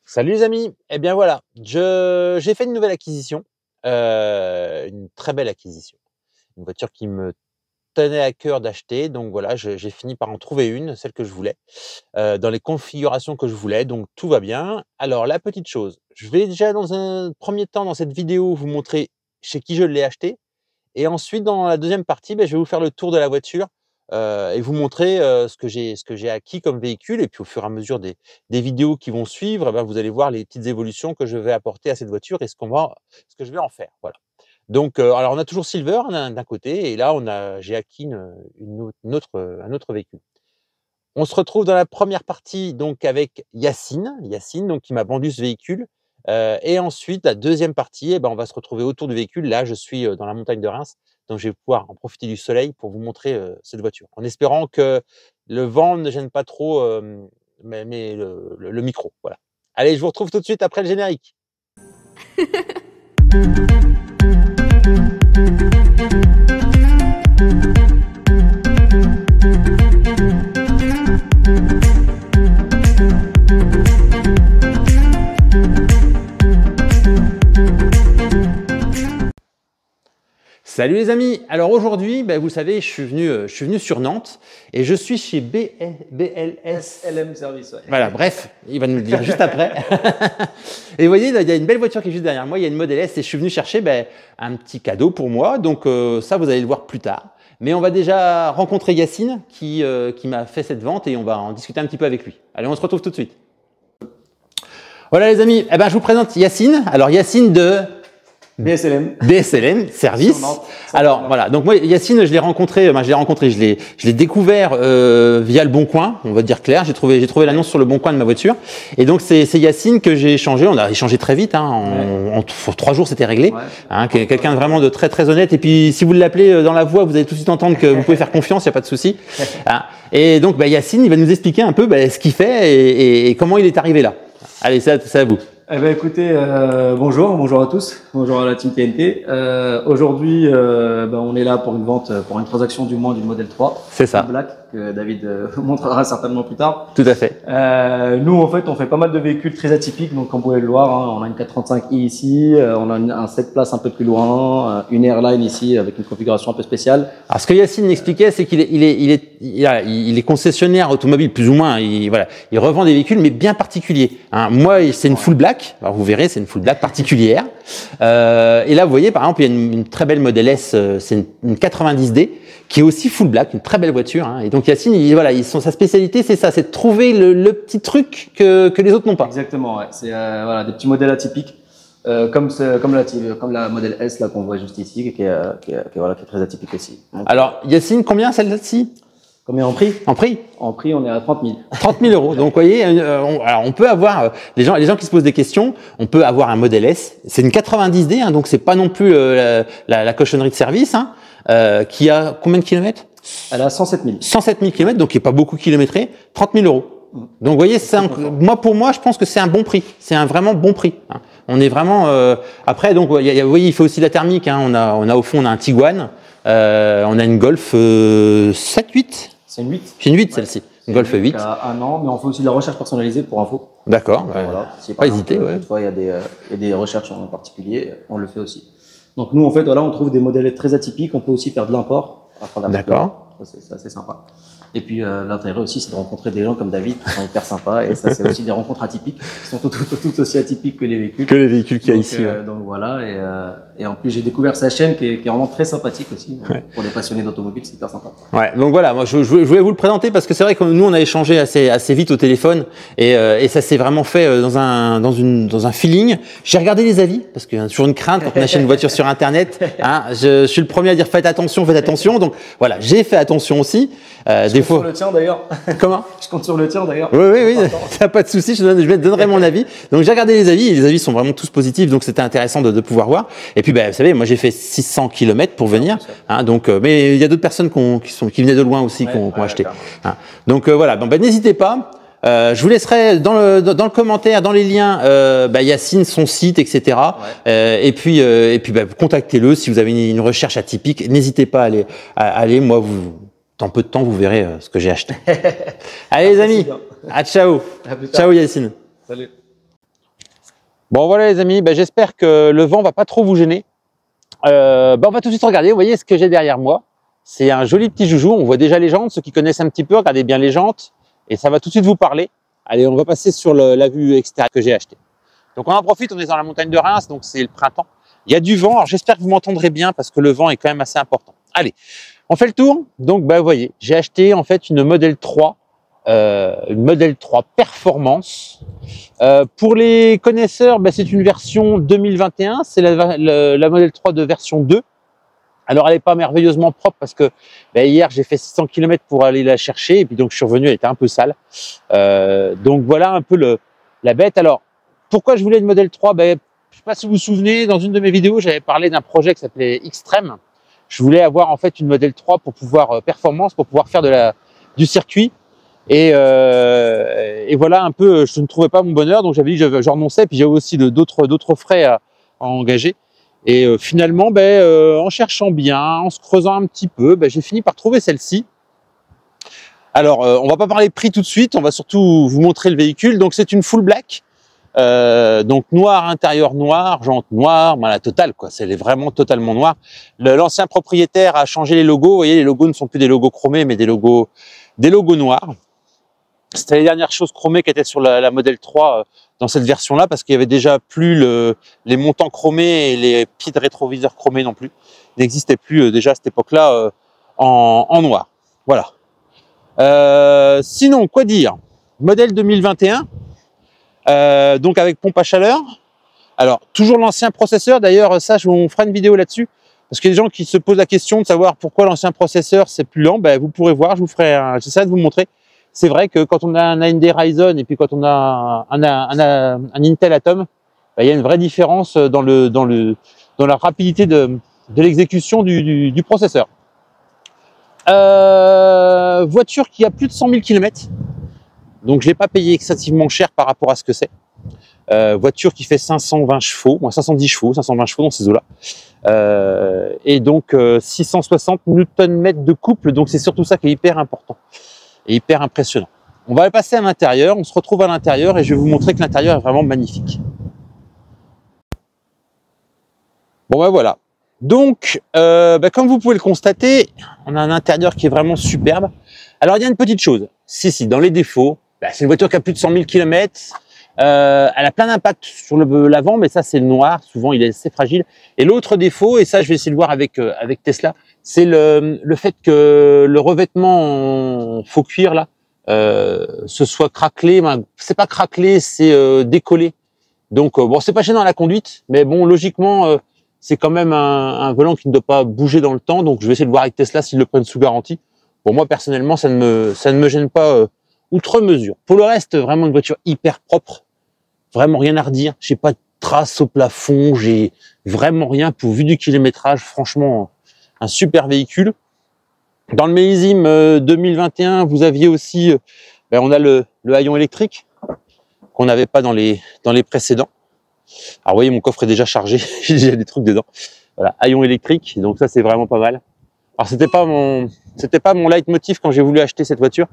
Salut les amis, eh bien voilà, j'ai fait une nouvelle acquisition, une très belle acquisition. Une voiture qui me tenait à cœur d'acheter, donc voilà, j'ai fini par en trouver une, celle que je voulais, dans les configurations que je voulais, donc tout va bien. Alors la petite chose, je vais déjà dans un premier temps dans cette vidéo vous montrer chez qui je l'ai acheté et ensuite dans la deuxième partie, je vais vous faire le tour de la voiture, et vous montrer, ce que j'ai acquis comme véhicule et puis au fur et à mesure des vidéos qui vont suivre, vous allez voir les petites évolutions que je vais apporter à cette voiture et ce que je vais en faire, voilà. Donc, alors on a toujours Silver d'un côté et là j'ai acquis un autre véhicule. On se retrouve dans la première partie donc avec Yacine donc qui m'a vendu ce véhicule, et ensuite la deuxième partie on va se retrouver autour du véhicule. Là, je suis, dans la montagne de Reims, donc je vais pouvoir en profiter du soleil pour vous montrer, cette voiture. En espérant que le vent ne gêne pas trop, mais le micro, voilà. Allez, je vous retrouve tout de suite après le générique. Salut les amis, alors aujourd'hui, vous savez, je suis venu sur Nantes et je suis chez BLS LM Service. Ouais. Voilà, bref, il va nous le dire juste après. Et vous voyez, il y a une belle voiture qui est juste derrière moi, il y a une Model S et je suis venu chercher un petit cadeau pour moi, donc ça vous allez le voir plus tard. Mais on va déjà rencontrer Yacine qui m'a fait cette vente et on va en discuter un petit peu avec lui. Allez, on se retrouve tout de suite. Voilà les amis, je vous présente Yacine. Alors Yacine de BSLM Service. Alors voilà, donc moi Yacine, je l'ai découvert via Le Bon Coin, on va dire clair. J'ai trouvé l'annonce sur Le Bon Coin de ma voiture, et donc c'est Yacine que j'ai échangé. On a échangé très vite, en 3 jours c'était réglé. Ouais. Quelqu'un vraiment de très très honnête. Et puis si vous l'appelez dans la voix, vous allez tout de suite entendre que vous pouvez faire confiance, il y a pas de souci. Et donc Yacine, il va nous expliquer un peu ce qu'il fait et comment il est arrivé là. Allez, c'est à vous. Eh ben écoutez, bonjour à tous, bonjour à la team TNT. Aujourd'hui, on est là pour une vente, pour une transaction du moins d'une Model 3. C'est ça. Black, que David montrera certainement plus tard. Tout à fait. Nous, en fait, on fait pas mal de véhicules très atypiques, donc comme vous pouvez le voir, on a une 435i ici, on a un 7 places un peu plus loin, une Airline ici avec une configuration un peu spéciale. Alors ce que Yacine m'expliquait, c'est qu'il est concessionnaire automobile plus ou moins. Il revend des véhicules mais bien particuliers. Moi, c'est une full black. Alors vous verrez, c'est une full black particulière. Et là, vous voyez, par exemple, il y a une très belle Model S, c'est une 90D, qui est aussi full black, une très belle voiture. Et donc Yacine, sa spécialité, c'est ça, c'est de trouver le petit truc que les autres n'ont pas. Exactement, ouais. C'est des petits modèles atypiques, comme la Model S là qu'on voit juste ici, qui est très atypique aussi. Donc, alors Yacine, combien celle-ci? Combien en prix? En prix? En prix, on est à 30 000. 30 000 euros. Donc, vous voyez, alors on peut avoir, les gens qui se posent des questions, on peut avoir un Model S. C'est une 90D, donc c'est pas non plus la cochonnerie de service, qui a combien de kilomètres? Elle a 107 000. 107 000 kilomètres, donc qui est pas beaucoup kilométré, 30 000 euros. Donc, vous voyez, pour moi, je pense que c'est un bon prix. C'est un vraiment bon prix. On est vraiment, après, donc, vous voyez, il fait aussi la thermique, on a au fond, on a un Tiguan, on a une Golf 7-8. C'est une 8. C'est une 8 celle-ci. Une Golf 8. À 1 an, mais on fait aussi de la recherche personnalisée pour info. D'accord. Voilà. Pas hésiter. Toutefois, il y a des recherches en particulier, on le fait aussi. Donc nous, en fait, on trouve des modèles très atypiques. On peut aussi faire de l'import à travers. D'accord. C'est assez sympa. Et puis l'intérêt aussi, c'est de rencontrer des gens comme David qui sont hyper sympas. Et ça, c'est aussi des rencontres atypiques qui sont tout aussi atypiques que les véhicules. Que les véhicules qu'il y a ici. Donc voilà. Et en plus, j'ai découvert sa chaîne qui est vraiment très sympathique aussi. Pour les passionnés d'automobile, c'est hyper sympa. Ouais. Donc voilà, moi je voulais vous le présenter parce que c'est vrai que nous on a échangé assez vite au téléphone et ça s'est vraiment fait dans un feeling. J'ai regardé les avis parce qu'il y a toujours une crainte quand on achète une voiture sur internet. Je suis le premier à dire faites attention. Donc voilà, j'ai fait attention aussi. Je compte sur le tien d'ailleurs. Comment? Je compte sur le tien d'ailleurs. Oui, t'as pas de souci, je donnerai mon avis. Donc j'ai regardé les avis et les avis sont vraiment tous positifs, donc c'était intéressant de pouvoir voir. Et puis vous savez, moi j'ai fait 600 km pour venir, donc mais il y a d'autres personnes qui venaient de loin aussi qui ont acheté. Donc voilà, n'hésitez pas. Je vous laisserai dans le commentaire, dans les liens, Yacine, son site, etc. Et puis contactez-le si vous avez une recherche atypique. N'hésitez pas à aller. Moi, dans peu de temps, vous verrez ce que j'ai acheté. Allez les amis, ciao. Ciao Yacine. Salut. Bon voilà les amis, j'espère que le vent va pas trop vous gêner. On va tout de suite regarder, vous voyez ce que j'ai derrière moi. C'est un joli petit joujou, on voit déjà les jantes, ceux qui connaissent un petit peu, regardez bien les jantes, et ça va tout de suite vous parler. Allez, on va passer sur la vue extérieure que j'ai achetée. Donc on en profite, on est dans la montagne de Reims, donc c'est le printemps. Il y a du vent, alors j'espère que vous m'entendrez bien parce que le vent est quand même assez important. Allez, on fait le tour. Donc vous voyez, j'ai acheté en fait une Model 3, Performance. Pour les connaisseurs, c'est une version 2021, c'est la Model 3 de version 2. Alors elle n'est pas merveilleusement propre parce que hier j'ai fait 600 km pour aller la chercher et puis donc je suis revenu, elle était un peu sale. Donc voilà un peu la bête. Alors pourquoi je voulais une Model 3 Je ne sais pas si vous vous souvenez, dans une de mes vidéos j'avais parlé d'un projet qui s'appelait Extreme. Je voulais avoir en fait une Model 3 pour pouvoir performance, pour pouvoir faire du circuit. Et voilà un peu, je ne trouvais pas mon bonheur, donc j'avais dit que je renonçais, puis j'avais aussi d'autres frais à engager. Et finalement, en cherchant bien, en se creusant un petit peu, j'ai fini par trouver celle-ci. Alors, on va pas parler de prix tout de suite, on va surtout vous montrer le véhicule. Donc c'est une full black, donc noir, intérieur noir, jante noire, la totale quoi, c'est vraiment totalement noir. L'ancien propriétaire a changé les logos, vous voyez, les logos ne sont plus des logos chromés, mais des logos noirs. C'était les dernières choses chromées qui étaient sur la Model 3 dans cette version-là, parce qu'il y avait déjà plus les montants chromés et les pieds de rétroviseur chromés non plus. Il n'existait plus déjà à cette époque-là en noir. Voilà. Sinon, quoi dire? Modèle 2021, donc avec pompe à chaleur. Alors, toujours l'ancien processeur. D'ailleurs, ça, on fera une vidéo là-dessus. Parce qu'il y a des gens qui se posent la question de savoir pourquoi l'ancien processeur, c'est plus lent. Vous pourrez voir, j'essaierai de vous montrer. C'est vrai que quand on a un AMD Ryzen et puis quand on a un Intel Atom, il y a une vraie différence dans la rapidité de l'exécution du processeur. Voiture qui a plus de 100 000 km, donc je l'ai pas payé excessivement cher par rapport à ce que c'est. Voiture qui fait 520 chevaux, 510 chevaux, 520 chevaux dans ces eaux-là. Et donc 660 Nm de couple, donc c'est surtout ça qui est hyper important. Et hyper impressionnant. On va passer à l'intérieur, on se retrouve à l'intérieur et je vais vous montrer que l'intérieur est vraiment magnifique. Bon voilà. Donc, comme vous pouvez le constater, on a un intérieur qui est vraiment superbe. Alors il y a une petite chose, si, dans les défauts, c'est une voiture qui a plus de 100 000 km, elle a plein d'impact sur l'avant, mais ça c'est le noir, souvent il est assez fragile. Et l'autre défaut, et ça je vais essayer de voir avec Tesla, c'est le fait que le revêtement en faux cuir là, ce soit craquelé, c'est pas craquelé, c'est décollé. Donc bon, c'est pas gênant à la conduite, mais bon, logiquement, c'est quand même un volant qui ne doit pas bouger dans le temps. Donc je vais essayer de voir avec Tesla s'ils le prennent sous garantie. Pour moi personnellement, ça ne me gêne pas outre mesure. Pour le reste, vraiment une voiture hyper propre, vraiment rien à redire. J'ai pas de traces au plafond, j'ai vraiment rien pour vu du kilométrage. Franchement, un super véhicule. Dans le millésime 2021, vous aviez aussi, on a le haillon électrique qu'on n'avait pas dans les précédents. Alors vous voyez, mon coffre est déjà chargé, j'ai déjà des trucs dedans. Voilà, haillon électrique, donc ça c'est vraiment pas mal. Alors c'était pas mon leitmotiv quand j'ai voulu acheter cette voiture.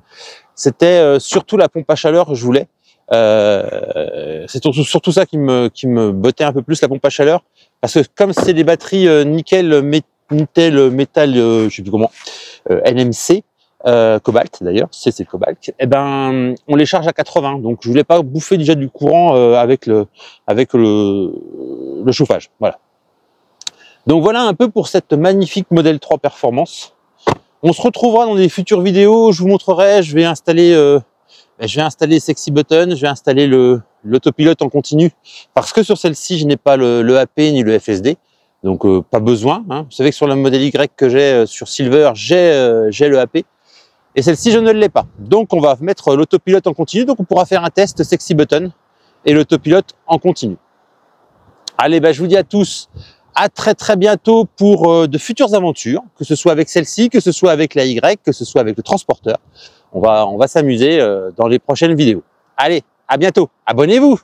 C'était surtout la pompe à chaleur que je voulais. C'est surtout ça qui me bottait un peu plus, la pompe à chaleur, parce que comme c'est des batteries nickel métal, je sais plus comment, NMC, cobalt d'ailleurs, c'est cobalt, on les charge à 80, donc je voulais pas bouffer déjà du courant avec le chauffage. Voilà. Donc voilà un peu pour cette magnifique Model 3 Performance. On se retrouvera dans des futures vidéos, je vous montrerai, je vais installer Sexy Button, je vais installer l'autopilote en continu, parce que sur celle-ci, je n'ai pas le AP ni le FSD, donc pas besoin. Vous savez que sur le modèle Y que j'ai sur Silver, j'ai le AP, et celle-ci, je ne l'ai pas. Donc on va mettre l'autopilote en continu, donc on pourra faire un test Sexy Button et l'autopilote en continu. Allez, je vous dis à tous, à très bientôt pour de futures aventures, que ce soit avec celle-ci, que ce soit avec la Y, que ce soit avec le transporteur. On va s'amuser dans les prochaines vidéos. Allez, à bientôt. Abonnez-vous.